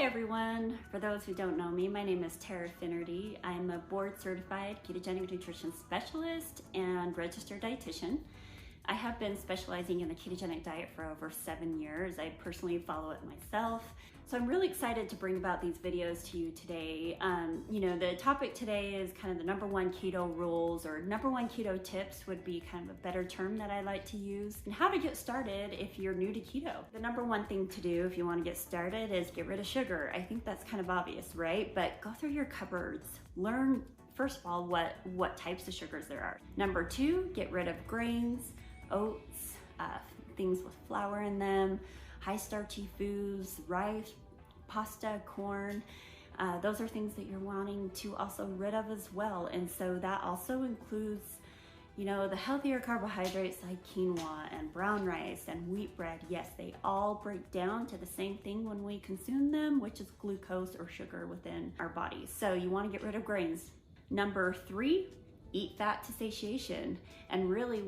everyone. For those who don't know me, my name is Finnerty. I'm a board-certified ketogenic nutrition specialist and registered dietitian. I have been specializing in the ketogenic diet for over 7 years. I personally follow it myself. So I'm really excited to bring about these videos to you today. The topic today is kind of the #1 keto rules, or #1 keto tips would be kind of a better term that I like to use, and how to get started if you're new to keto. The #1 thing to do if you want to get started is get rid of sugar. I think that's kind of obvious, right? But go through your cupboards. Learn, first of all, what types of sugars there are. #2, get rid of grains, oats, things with flour in them, high starchy foods, rice, pasta, corn. Those are things that you're wanting to also rid of as well. And so that also includes, the healthier carbohydrates like quinoa and brown rice and wheat bread. Yes, they all break down to the same thing when we consume them, which is glucose or sugar within our bodies. So you want to get rid of grains. #3, eat fat to satiation. And really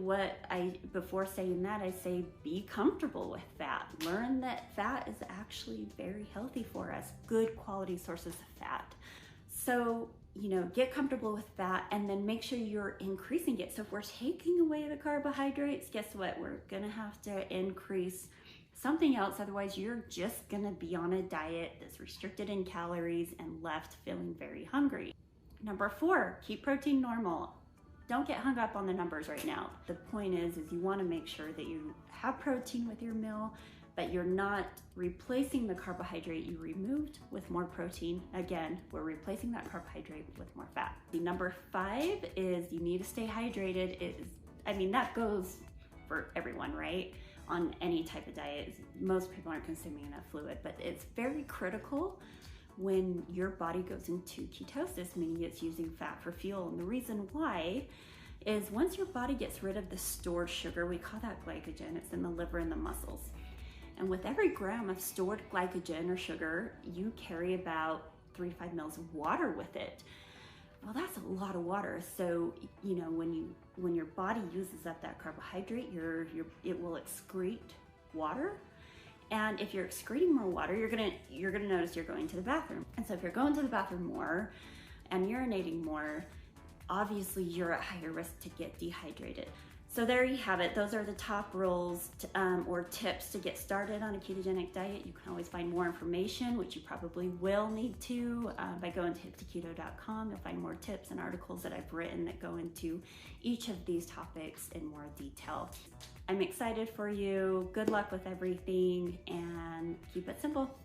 before saying that, I say be comfortable with fat. Learn that fat is actually very healthy for us, good quality sources of fat. So, get comfortable with fat and then make sure you're increasing it. So if we're taking away the carbohydrates, guess what? We're gonna have to increase something else. Otherwise, you're just gonna be on a diet that's restricted in calories and left feeling very hungry. #4, keep protein normal. Don't get hung up on the numbers right now. The point is you want to make sure that you have protein with your meal, but you're not replacing the carbohydrate you removed with more protein. Again, we're replacing that carbohydrate with more fat. The #5 is you need to stay hydrated. That goes for everyone, right? On any type of diet. Most people aren't consuming enough fluid, but it's very critical when your body goes into ketosis, meaning it's using fat for fuel. And the reason why is once your body gets rid of the stored sugar, we call that glycogen, it's in the liver and the muscles. And with every gram of stored glycogen or sugar, you carry about 3 to 5 mils of water with it. Well, that's a lot of water. So, when your body uses up that carbohydrate, it will excrete water. And if you're excreting more water, you're gonna notice you're going to the bathroom. And so if you're going to the bathroom more and urinating more, obviously you're at higher risk to get dehydrated. So there you have it. Those are the top rules or tips to get started on a ketogenic diet. You can always find more information, which you probably will need to by going to Hip2Keto.com. You'll find more tips and articles that I've written that go into each of these topics in more detail. I'm excited for you. Good luck with everything and keep it simple.